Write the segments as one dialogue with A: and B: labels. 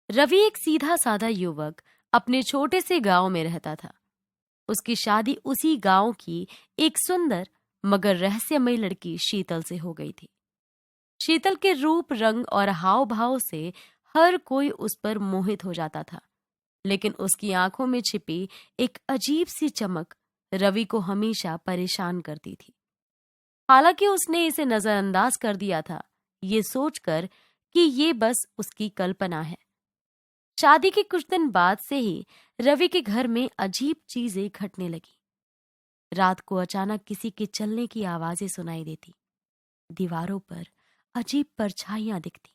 A: रवि एक सीधा साधा युवक अपने छोटे से गांव में रहता था। उसकी शादी उसी गांव की एक सुंदर मगर रहस्यमयी लड़की शीतल से हो गई थी। शीतल के रूप, रंग और हाव भाव से हर कोई उस पर मोहित हो जाता था, लेकिन उसकी आंखों में छिपी एक अजीब सी चमक रवि को हमेशा परेशान करती थी। हालांकि उसने इसे नजरअंदाज कर दिया था, ये सोचकर कि ये बस उसकी कल्पना है। शादी के कुछ दिन बाद से ही रवि के घर में अजीब चीजें घटने लगी। रात को अचानक किसी के चलने की आवाजें सुनाई देती, दीवारों पर अजीब परछाइयां दिखती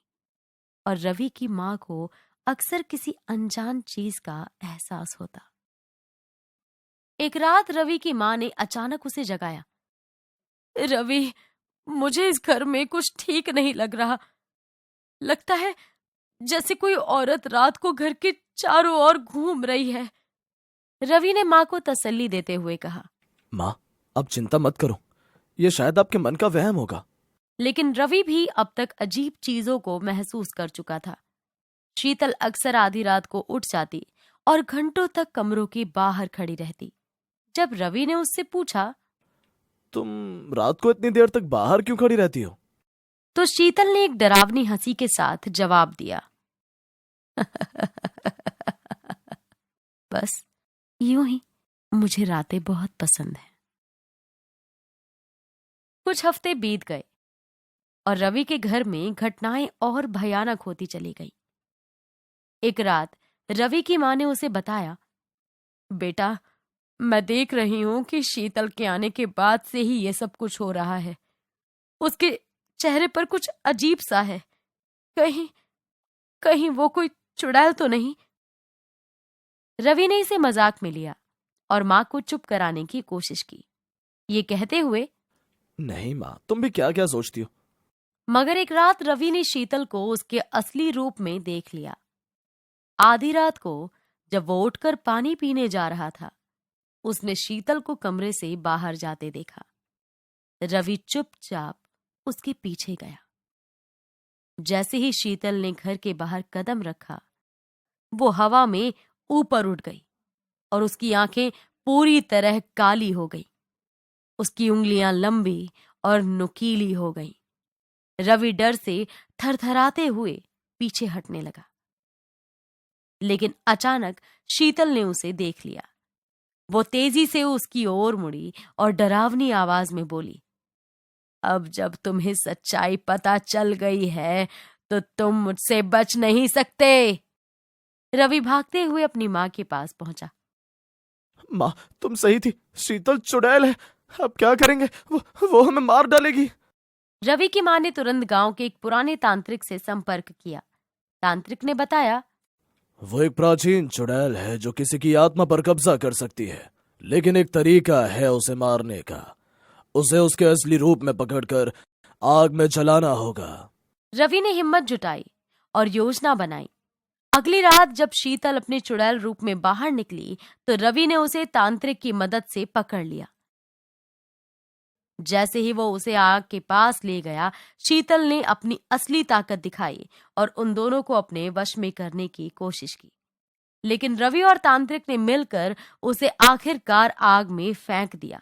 A: और रवि की मां को अक्सर किसी अनजान चीज का एहसास होता। एक रात रवि की मां ने अचानक उसे जगाया। रवि, मुझे इस घर में कुछ ठीक नहीं लग रहा। लगता है जैसे कोई औरत रात को घर के चारों ओर घूम रही है। रवि ने मां को तसल्ली देते हुए कहा,
B: मां, अब चिंता मत करो, ये शायद आपके मन का वहम होगा।
A: लेकिन रवि भी अब तक अजीब चीजों को महसूस कर चुका था। शीतल अक्सर आधी रात को उठ जाती और घंटों तक कमरों के बाहर खड़ी रहती। जब रवि ने उससे पूछा,
B: तुम रात को इतनी देर तक बाहर क्यों खड़ी रहती हो?
A: तो शीतल ने एक डरावनी हंसी के साथ जवाब दिया, बस यूं ही, मुझे रातें बहुत पसंद हैं। कुछ हफ्ते बीत गए और रवि के घर में घटनाएं और भयानक होती चली गई। एक रात रवि की मां ने उसे बताया, बेटा, मैं देख रही हूं कि शीतल के आने के बाद से ही ये सब कुछ हो रहा है। उसके चेहरे पर कुछ अजीब सा है। कहीं कहीं वो कोई चुड़ैल तो नहीं? रवि ने इसे मजाक में लिया और मां को चुप कराने की कोशिश की, ये कहते हुए,
B: नहीं मां, तुम भी क्या क्या सोचती हो।
A: मगर एक रात रवि ने शीतल को उसके असली रूप में देख लिया। आधी रात को जब वो उठकर पानी पीने जा रहा था, उसने शीतल को कमरे से बाहर जाते देखा। रवि चुपचाप उसके पीछे गया। जैसे ही शीतल ने घर के बाहर कदम रखा, वो हवा में ऊपर उठ गई और उसकी आंखें पूरी तरह काली हो गई। उसकी उंगलियां लंबी और नुकीली हो गईं। रवि डर से थरथराते हुए पीछे हटने लगा, लेकिन अचानक शीतल ने उसे देख लिया। वो तेजी से उसकी ओर मुड़ी और डरावनी आवाज में बोली, अब जब तुम्हें सच्चाई पता चल गई है तो तुम मुझसे बच नहीं सकते। रवि भागते हुए अपनी मां के पास पहुंचा।
B: मां, तुम सही थी, शीतल चुड़ैल है। अब क्या करेंगे? वो हमें मार डालेगी।
A: रवि की मां ने तुरंत गांव के एक पुराने तांत्रिक से संपर्क किया। तांत्रिक ने बताया,
B: वो एक प्राचीन चुड़ैल है जो किसी की आत्मा पर कब्जा कर सकती है, लेकिन एक तरीका है उसे मारने का। उसे उसके असली रूप में पकड़कर आग में जलाना होगा।
A: रवि ने हिम्मत जुटाई और योजना बनाई। अगली रात जब शीतल अपने चुड़ैल रूप में बाहर निकली तो रवि ने उसे तांत्रिक की मदद से पकड़ लिया। जैसे ही वो उसे आग के पास ले गया, शीतल ने अपनी असली ताकत दिखाई और उन दोनों को अपने वश में करने की कोशिश की। लेकिन रवि और तांत्रिक ने मिलकर उसे आखिरकार आग में फेंक दिया।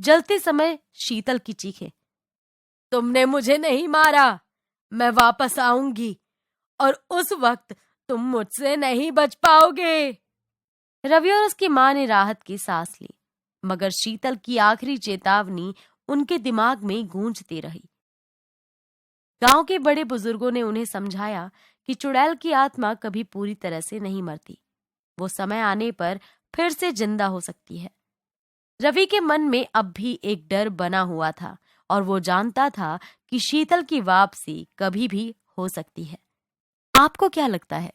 A: जलते समय शीतल की चीखें, तुमने मुझे नहीं मारा, मैं वापस आऊंगी और उस वक्त तुम मुझसे नहीं बच पाओगे। रवि और उसकी मां ने राहत की सांस ली, मगर शीतल की आखिरी चेतावनी उनके दिमाग में गूंजती रही। गांव के बड़े बुजुर्गों ने उन्हें समझाया कि चुड़ैल की आत्मा कभी पूरी तरह से नहीं मरती, वो समय आने पर फिर से जिंदा हो सकती है। रवि के मन में अब भी एक डर बना हुआ था और वो जानता था कि शीतल की वापसी कभी भी हो सकती है। आपको क्या लगता है,